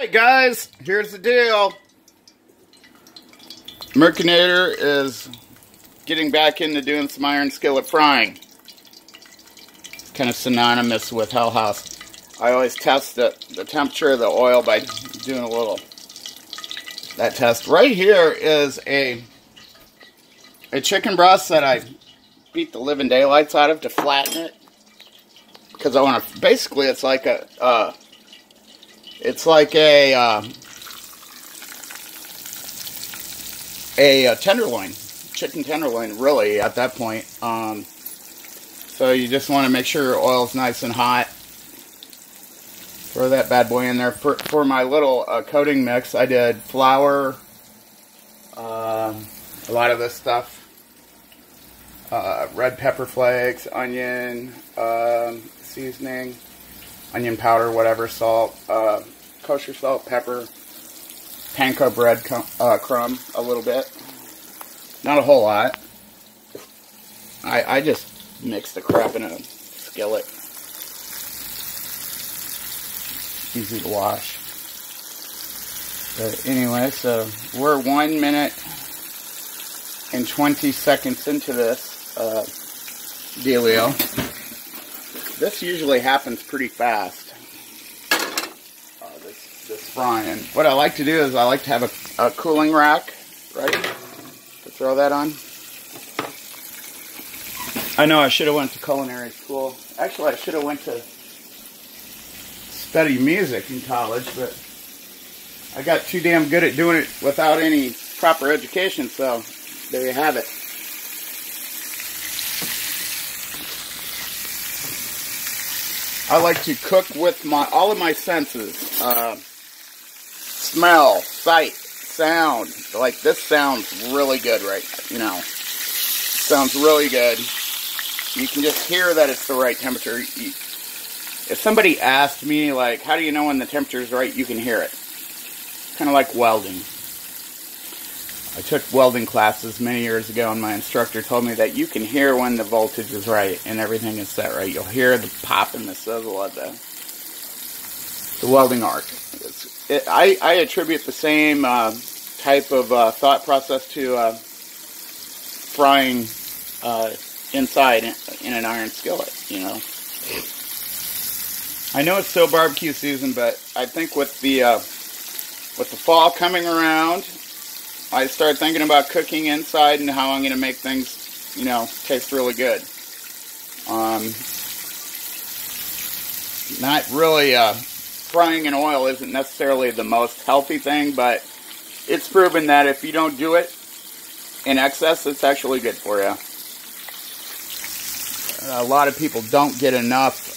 Hey guys, here's the deal. Merkinator is getting back into doing some iron skillet frying. It's kind of synonymous with Hell House. I always test the temperature of the oil by doing that test. Right here is a chicken breast that I beat the living daylights out of to flatten it. Because I want to, basically it's like a tenderloin, chicken tenderloin, really, at that point. So you just want to make sure your oil's nice and hot. Throw that bad boy in there. For my little coating mix, I did flour, a lot of this stuff, red pepper flakes, onion, seasoning, onion powder, whatever, salt, kosher salt, pepper, panko bread crumb, a little bit. Not a whole lot. I just mix the crap in a skillet. Easy to wash. But anyway, so we're 1 minute and 20 seconds into this dealio. This usually happens pretty fast. This frying. What I like to do is I like to have a cooling rack, right? To throw that on. I know I should have went to culinary school. Actually, I should have went to study music in college, but I got too damn good at doing it without any proper education, so there you have it. I like to cook with all of my senses. Smell, sight, sound. Like, this sounds really good, right? You know, sounds really good. You can just hear that it's the right temperature. If somebody asked me, like, how do you know when the temperature is right, you can hear it. Kind of like welding. I took welding classes many years ago, and my instructor told me that you can hear when the voltage is right and everything is set right. You'll hear the pop and the sizzle of the welding arc. I attribute the same type of thought process to frying inside in an iron skillet, you know. I know it's still barbecue season, but I think with the fall coming around, I started thinking about cooking inside and how I'm going to make things, you know, taste really good. Not really, frying in oil isn't necessarily the most healthy thing, but it's proven that if you don't do it in excess, it's actually good for you. A lot of people don't get enough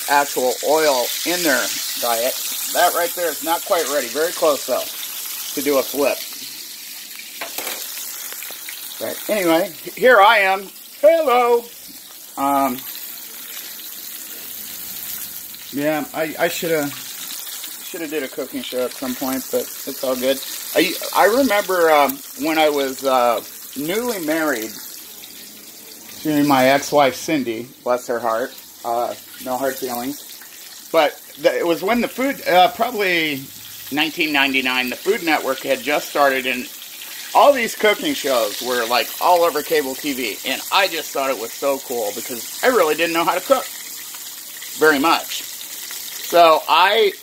actual oil in their diet. That right there is not quite ready. Very close, though, to do a flip. Right. Anyway, here I am. Hello. Yeah, I should have did a cooking show at some point, but it's all good. I remember when I was newly married to my ex-wife Cindy, bless her heart. No hard feelings. But it was when the food, probably 1999, the Food Network had just started, and all these cooking shows were like all over cable TV, and I just thought it was so cool because I really didn't know how to cook very much. So I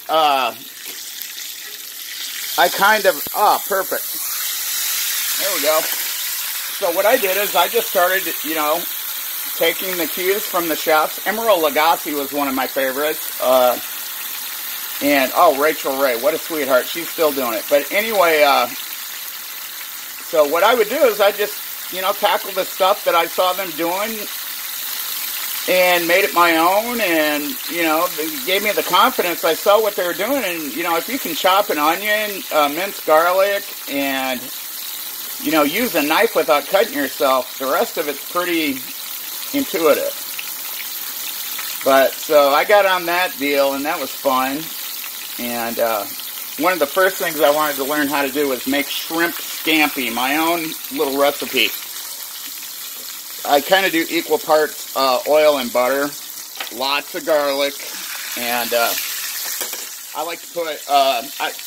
kind of, perfect. There we go. So what I did is I just started, you know, taking the cues from the chefs. Emeril Lagasse was one of my favorites. And, Rachel Ray, what a sweetheart. She's still doing it. But anyway, so what I would do is I just, you know, tackle the stuff that I saw them doing and made it my own, and, you know, it gave me the confidence. I saw what they were doing, and, you know, if you can chop an onion, mince garlic, and, you know, use a knife without cutting yourself, the rest of it's pretty intuitive. But, so I got on that deal, and that was fun. And one of the first things I wanted to learn how to do was make shrimp scampi, my own little recipe. I kind of do equal parts oil and butter, lots of garlic, and I like to put,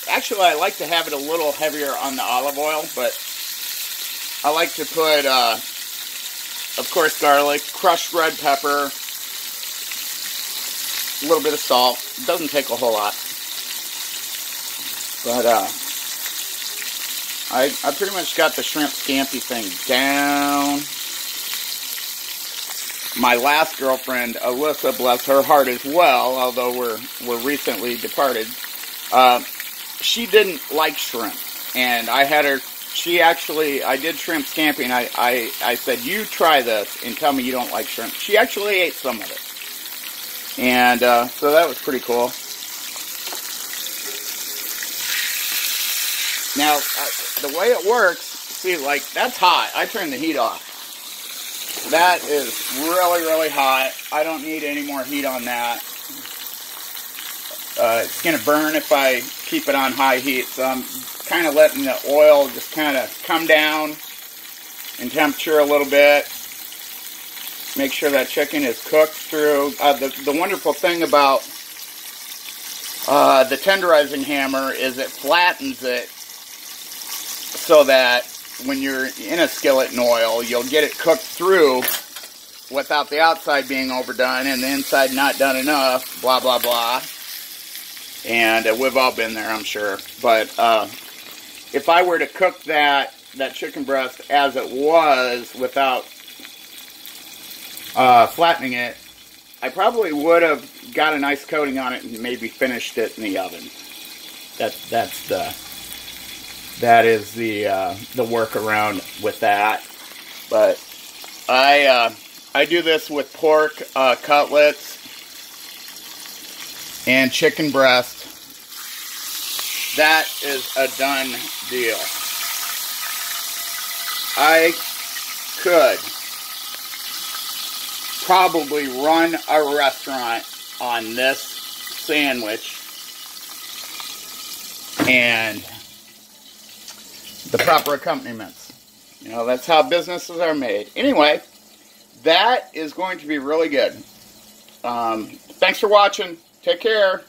actually I like to have it a little heavier on the olive oil, but I like to put, of course, garlic, crushed red pepper, a little bit of salt. It doesn't take a whole lot. But, I pretty much got the shrimp scampi thing down. My last girlfriend, Alyssa, bless her heart as well, although we're recently departed, she didn't like shrimp. And I had her, I did shrimp scampi, and I said, you try this and tell me you don't like shrimp. She actually ate some of it. And so that was pretty cool. Now, the way it works, see, like, that's hot. I turned the heat off. That is really, really hot. I don't need any more heat on that. It's going to burn if I keep it on high heat. So I'm kind of letting the oil just kind of come down in temperature a little bit. Make sure that chicken is cooked through. The wonderful thing about the tenderizing hammer is it flattens it so that when you're in a skillet in oil, you'll get it cooked through without the outside being overdone and the inside not done enough, blah, blah, blah. And we've all been there, I'm sure. But if I were to cook that chicken breast as it was without flattening it, I probably would have got a nice coating on it and maybe finished it in the oven. That is the workaround with that. But I do this with pork cutlets and chicken breast. That is a done deal. I could probably run a restaurant on this sandwich and the proper accompaniments. You know, that's how businesses are made. Anyway, that is going to be really good. Thanks for watching. Take care.